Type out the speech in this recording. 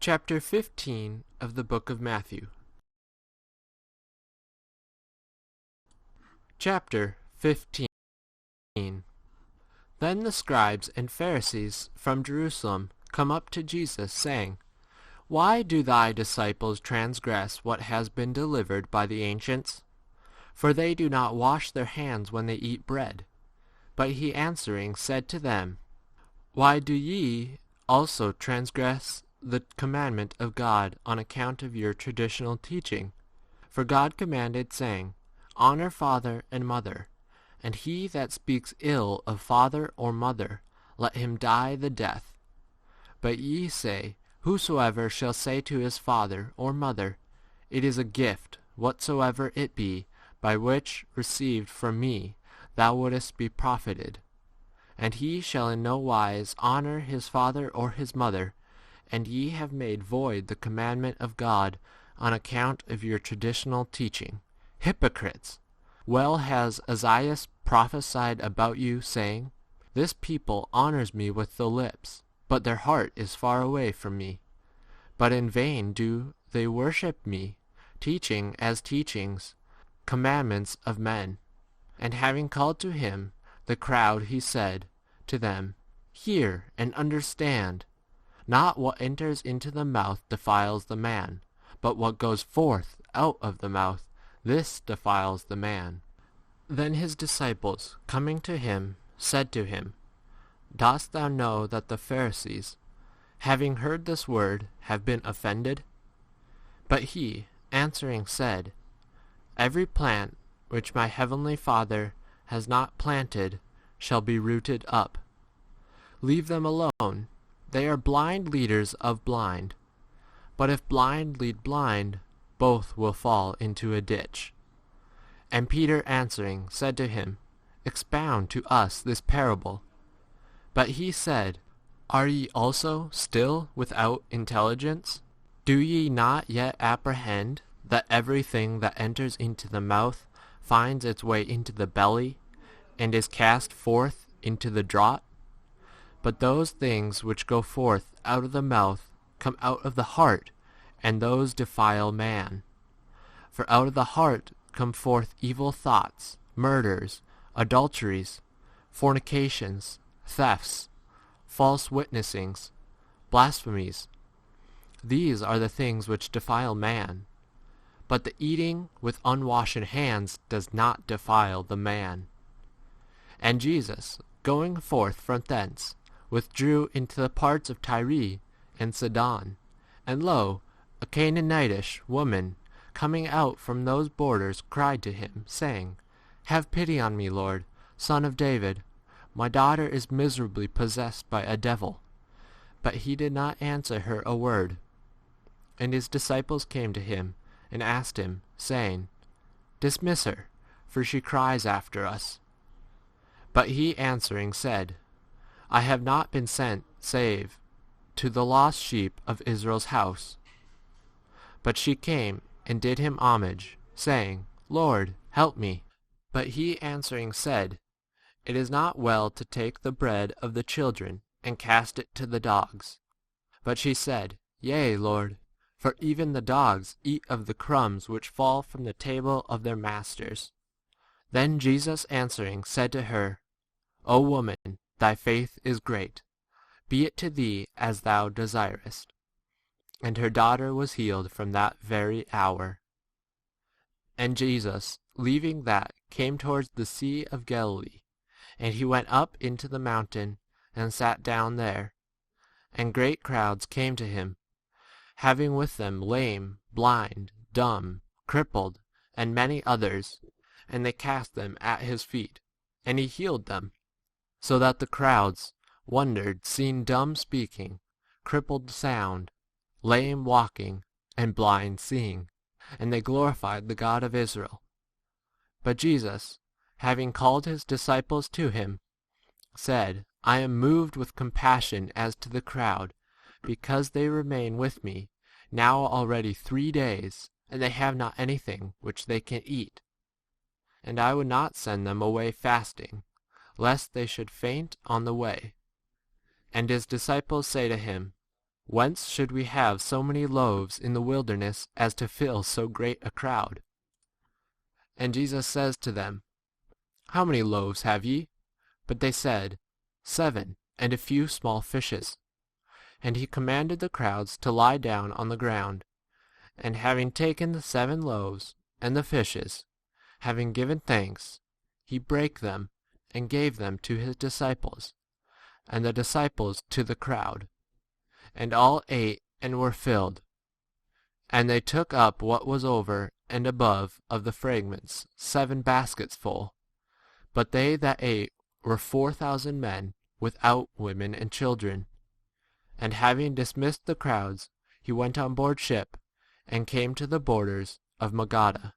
Chapter 15 of the book of Matthew. Chapter 15. Then the scribes and Pharisees from Jerusalem come up to Jesus, saying, Why do thy disciples transgress what has been delivered by the ancients? For they do not wash their hands when they eat bread. But he answering said to them, Why do ye also transgress the commandment of God on account of your traditional teaching? For God commanded, saying, Honor father and mother, and he that speaks ill of father or mother, let him die the death. But ye say, Whosoever shall say to his father or mother, It is a gift, whatsoever it be, by which received from me thou wouldest be profited. And he shall in no wise honor his father or his mother, and ye have made void the commandment of God on account of your traditional teaching. Hypocrites! Well has Isaiah prophesied about you, saying, This people honors me with the lips, but their heart is far away from me. But in vain do they worship me, teaching as teachings commandments of men. And having called to him the crowd, he said to them, Hear and understand. Not what enters into the mouth defiles the man, but what goes forth out of the mouth, this defiles the man. Then his disciples, coming to him, said to him, Dost thou know that the Pharisees, having heard this word, have been offended? But he, answering, said, Every plant which my heavenly Father has not planted shall be rooted up. Leave them alone. They are blind leaders of blind. But if blind lead blind, both will fall into a ditch. And Peter answering said to him, Expound to us this parable. But he said, Are ye also still without intelligence? Do ye not yet apprehend that everything that enters into the mouth finds its way into the belly, and is cast forth into the draught? But those things which go forth out of the mouth come out of the heart, and those defile man. For out of the heart come forth evil thoughts, murders, adulteries, fornications, thefts, false witnessings, blasphemies. These are the things which defile man. But the eating with unwashed hands does not defile the man. And Jesus, going forth from thence, withdrew into the parts of Tyre and Sidon. And lo, a Canaanitish woman, coming out from those borders, cried to him, saying, Have pity on me, Lord, Son of David. My daughter is miserably possessed by a devil. But he did not answer her a word. And his disciples came to him, and asked him, saying, Dismiss her, for she cries after us. But he answering said, I have not been sent save to the lost sheep of Israel's house. But she came and did him homage, saying, Lord, help me. But he answering said, It is not well to take the bread of the children and cast it to the dogs. But she said, Yea, Lord, for even the dogs eat of the crumbs which fall from the table of their masters. Then Jesus answering said to her, O woman, thy faith is great. Be it to thee as thou desirest. And her daughter was healed from that very hour. And Jesus, leaving that, came towards the sea of Galilee. And he went up into the mountain, and sat down there. And great crowds came to him, having with them lame, blind, dumb, crippled, and many others, and they cast them at his feet, and he healed them. So that the crowds wondered, seeing dumb speaking, crippled sound, lame walking, and blind seeing, and they glorified the God of Israel. But Jesus, having called his disciples to him, said, I am moved with compassion as to the crowd, because they remain with me now already 3 days, and they have not anything which they can eat. And I would not send them away fasting, lest they should faint on the way. And his disciples say to him, Whence should we have so many loaves in the wilderness as to fill so great a crowd? And Jesus says to them, How many loaves have ye? But they said, 7, and a few small fishes. And he commanded the crowds to lie down on the ground. And having taken the 7 loaves and the fishes, having given thanks, he brake them and gave them to his disciples, and the disciples to the crowd. And all ate and were filled. And they took up what was over and above of the fragments, 7 baskets full. But they that ate were 4,000 men, without women and children. And having dismissed the crowds, he went on board ship, and came to the borders of Magada.